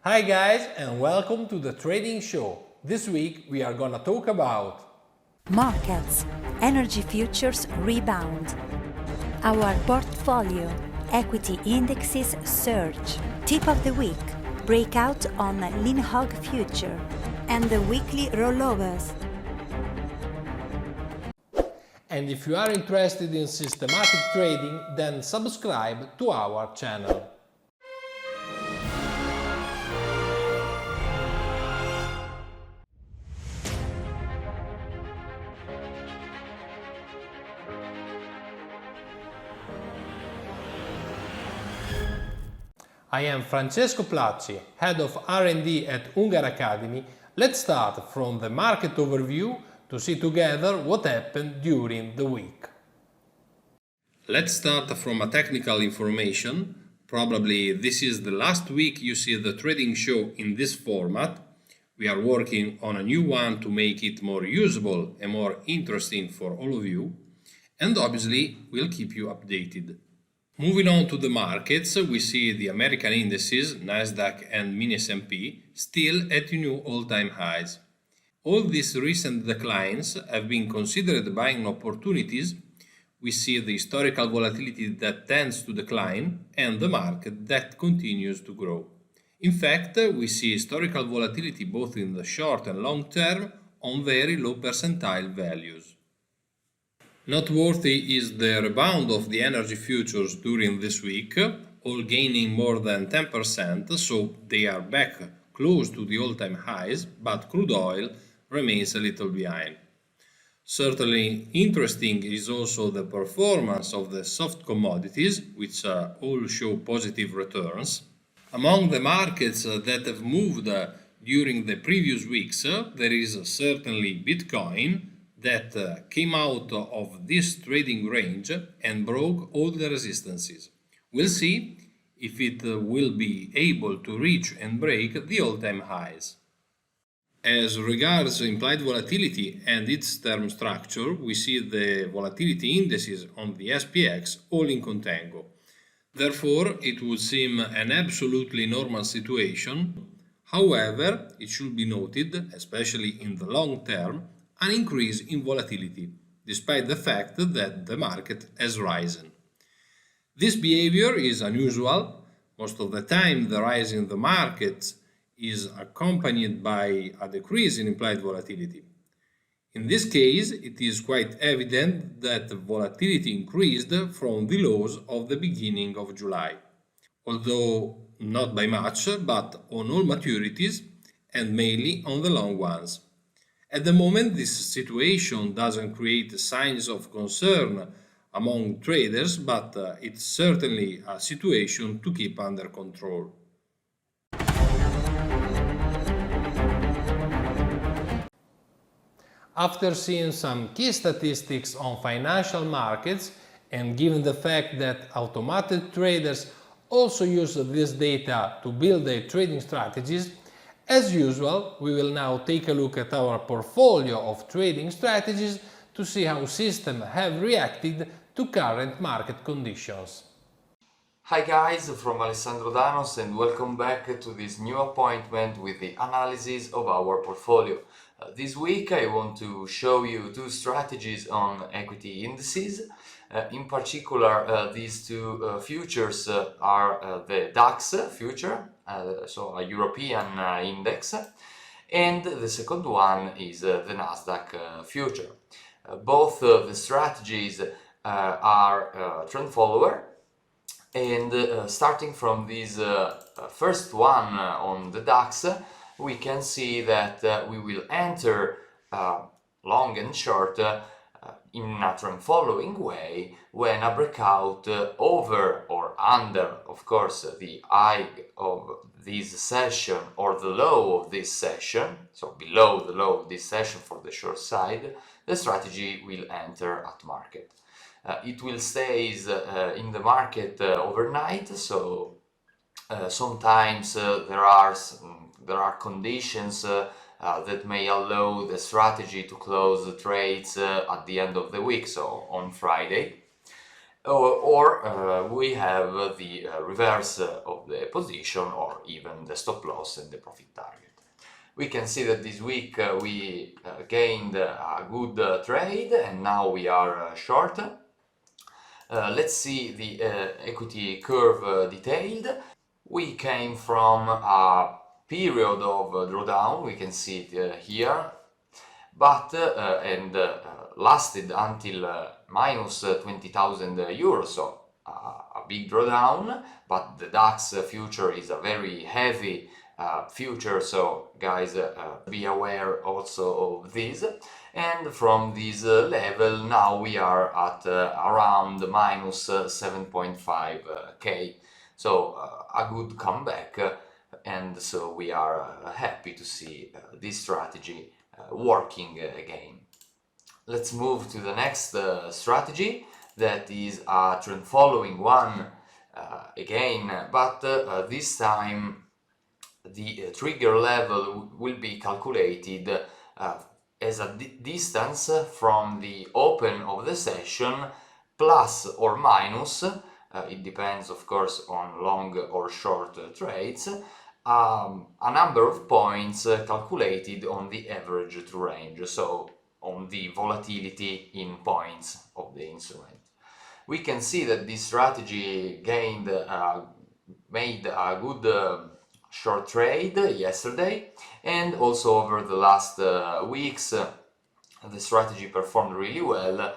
Hi guys and welcome to the trading show. This week we are gonna talk about Markets, energy futures rebound. Our portfolio, equity indexes surge. Tip of the week, breakout on Lean Hog future. And the weekly rollovers. and if you are interested in systematic trading, then subscribe to our channel. I am Francesco Placci, Head of R&D at Unger Academy. Let's start from the market overview to see together what happened during the week. Let's start from a technical information. Probably this is the last week you see the trading show in this format. We are working on a new one to make it more usable and more interesting for all of you. And obviously we'll keep you updated. Moving on to the markets, we see the American indices, Nasdaq and Mini S&P, still at new all-time highs. All these recent declines have been considered buying opportunities. We see the historical volatility that tends to decline and the market that continues to grow. In fact, we see historical volatility both in the short and long term on very low percentile values. Noteworthy is the rebound of the energy futures during this week, all gaining more than 10%, so they are back close to the all-time highs, but crude oil remains a little behind. Certainly interesting is also the performance of the soft commodities, which all show positive returns. Among the markets that have moved during the previous weeks, there is certainly Bitcoin, that came out of this trading range and broke all the resistances. We'll see if it will be able to reach and break the all-time highs. As regards implied volatility and its term structure, we see the volatility indices on the SPX all in contango. Therefore, it would seem an absolutely normal situation. However, it should be noted, especially in the long term, an increase in volatility, despite the fact that the market has risen. This behavior is unusual. Most of the time, the rise in the market is accompanied by a decrease in implied volatility. In this case, it is quite evident that the volatility increased from the lows of the beginning of July, although not by much, but on all maturities and mainly on the long ones. At the moment, this situation doesn't create signs of concern among traders, but it's certainly a situation to keep under control. After seeing some key statistics on financial markets, and given the fact that automated traders also use this data to build their trading strategies, as usual, we will now take a look at our portfolio of trading strategies to see how systems have reacted to current market conditions. Hi guys, from Alessandro Danos and welcome back to this new appointment with the analysis of our portfolio. This week I want to show you two strategies on equity indices. In particular, these two futures are the DAX future, so a European index, and the second one is the Nasdaq future. Both the strategies are trend follower, and starting from this first one on the DAX, we can see that we will enter long and short in a trend following way when a breakout over or under, of course, the high of this session or the low of this session, so below the low of this session for the short side, the strategy will enter at market. It will stay in the market overnight, so sometimes there are conditions that may allow the strategy to close the trades at the end of the week, so on Friday. or we have the reverse of the position, or even the stop loss and the profit target. We can see that this week we gained a good trade, and now we are short. Let's see the equity curve detailed. We came from a period of drawdown, we can see it here, but lasted until minus 20,000 euros, so a big drawdown. But the DAX future is a very heavy future, so guys, be aware also of this. And from this level now we are at around minus 7.5k, so a good comeback, and so we are happy to see this strategy working again. Let's move to the next strategy, that is a trend following one again, but this time the trigger level will be calculated as a distance from the open of the session, plus or minus, it depends of course on long or short trades, a number of points calculated on the average to range, so on the volatility in points of the instrument. We can see that this strategy made a good short trade yesterday, and also over the last weeks the strategy performed really well,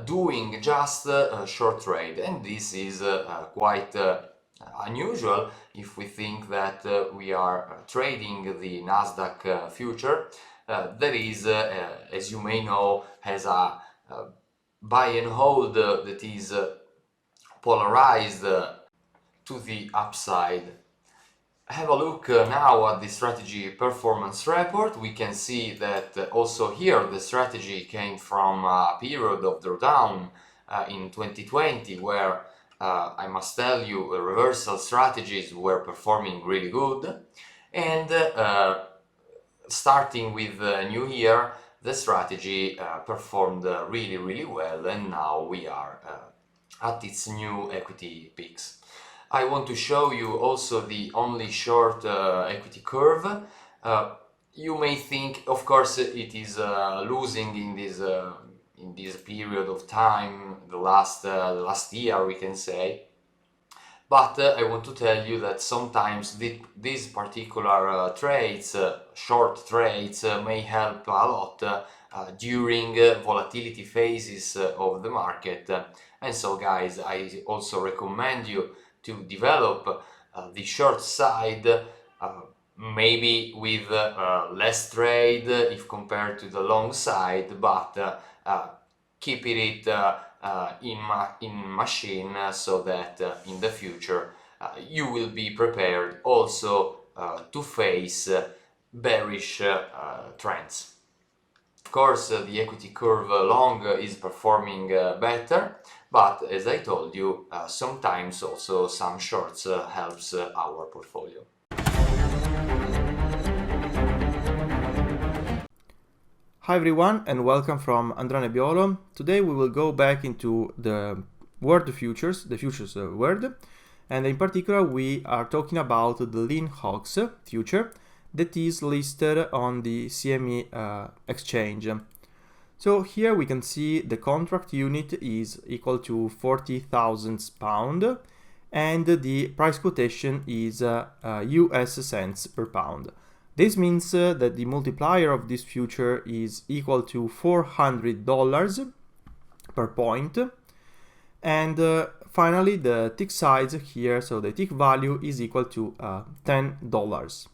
doing just a short trade, and this is quite unusual if we think that we are trading the Nasdaq future. That is, as you may know, has a buy and hold that is polarized to the upside. Have a look now at the strategy performance report. We can see that also here the strategy came from a period of drawdown in 2020, where I must tell you reversal strategies were performing really good, and starting with the new year the strategy performed really well, and now we are at its new equity peaks. I want to show you also the only short equity curve. You may think, of course, it is losing in this period of time, the last year, we can say. But I want to tell you that sometimes these particular trades, short trades, may help a lot during volatility phases of the market. And so, guys, I also recommend you to develop the short side, maybe with less trade if compared to the long side, but keeping it in machine, so that in the future you will be prepared also to face bearish trends. Of course, the equity curve long is performing better, but as I told you, sometimes also some shorts helps our portfolio. Hi everyone, and welcome from Andrea Unger. Today we will go back into the world futures, the futures world, and in particular we are talking about the Lean Hog future that is listed on the CME exchange. So here we can see the contract unit is equal to 40,000 pound, and the price quotation is US cents per pound. This means that the multiplier of this future is equal to $400 per point, and finally the tick size here, so the tick value is equal to $10.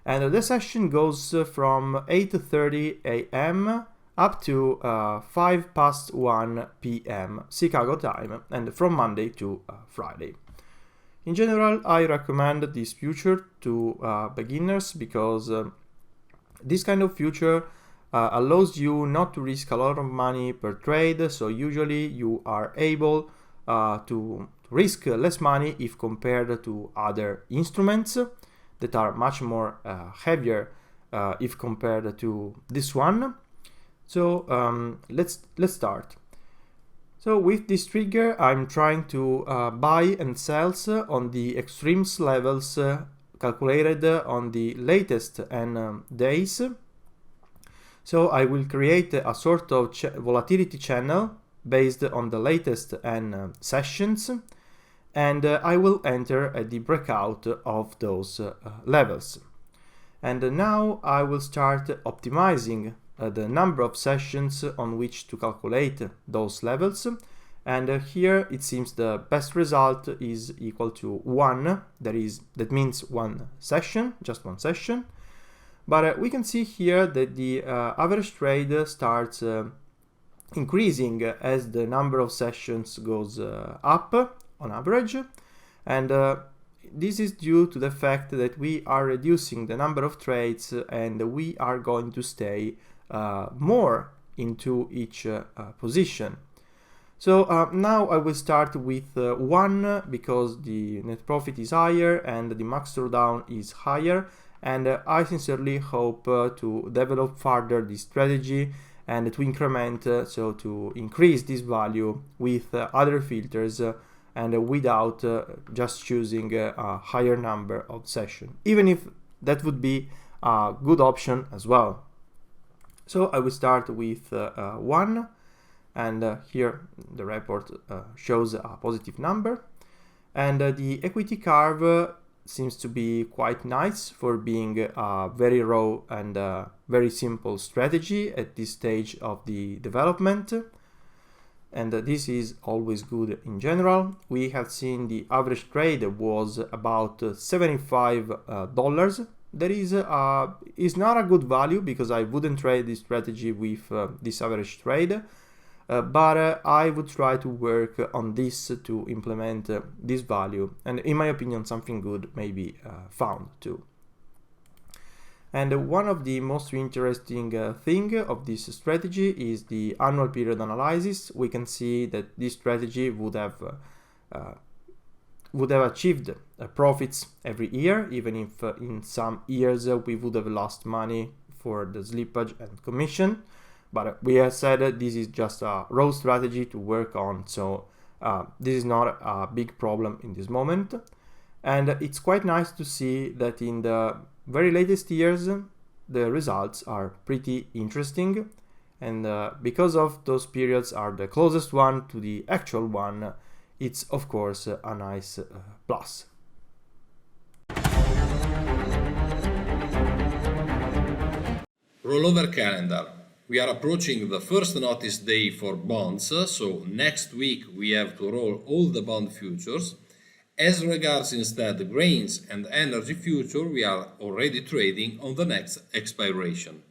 And the session goes from 8:30 a.m. up to 1 p.m. Chicago time, and from Monday to Friday. In general, I recommend this future to beginners because this kind of future allows you not to risk a lot of money per trade, so usually you are able to risk less money if compared to other instruments that are much more heavier if compared to this one. So let's start. So with this trigger, I'm trying to buy and sell on the extremes levels calculated on the latest N days. So I will create a sort of volatility channel based on the latest N sessions, and I will enter at the breakout of those levels. And now I will start optimizing the number of sessions on which to calculate those levels, and here it seems the best result is equal to 1, that means one session, just one session. But we can see here that the average trade starts increasing as the number of sessions goes up on average, and this is due to the fact that we are reducing the number of trades and we are going to stay more into each position. So now I will start with 1 because the net profit is higher and the max drawdown is higher, and I sincerely hope to develop further this strategy and to increment, so to increase this value with other filters and without just choosing a higher number of sessions, even if that would be a good option as well. So I will start with 1, and here the report shows a positive number, and the equity curve seems to be quite nice for being a very raw and very simple strategy at this stage of the development. And this is always good in general. We have seen the average trade was about $75. That is not a good value because I wouldn't trade this strategy with this average trade, but I would try to work on this to implement this value, and in my opinion something good may be found too. And one of the most interesting thing of this strategy is the annual period analysis. We can see that this strategy would have achieved profits every year, even if in some years we would have lost money for the slippage and commission. But we have said that this is just a raw strategy to work on, so this is not a big problem in this moment. And it's quite nice to see that in the very latest years the results are pretty interesting, and because of those periods are the closest one to the actual one, it's of course a nice plus. Rollover calendar. We are approaching the first notice day for bonds, so next week we have to roll all the bond futures. As regards instead grains and energy future, we are already trading on the next expiration.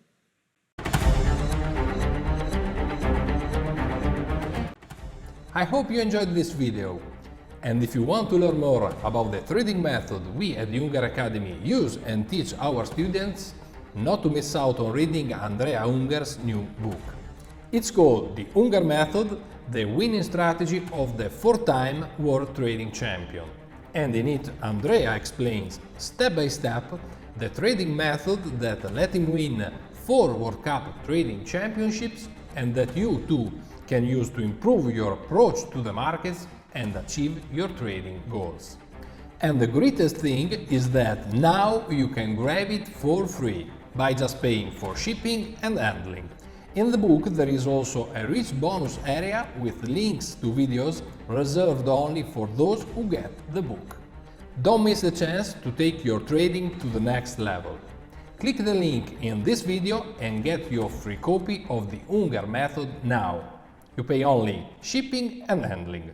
I hope you enjoyed this video, and if you want to learn more about the trading method we at the Unger Academy use and teach our students, not to miss out on reading Andrea Unger's new book. It's called The Unger Method, the winning strategy of the 4-time world trading champion. And in it, Andrea explains step by step the trading method that let him win 4 World Cup trading championships, and that you too can use to improve your approach to the markets and achieve your trading goals. And the greatest thing is that now you can grab it for free by just paying for shipping and handling. In the book there is also a rich bonus area with links to videos reserved only for those who get the book. Don't miss the chance to take your trading to the next level. Click the link in this video and get your free copy of the Unger Method now. You pay only shipping and handling.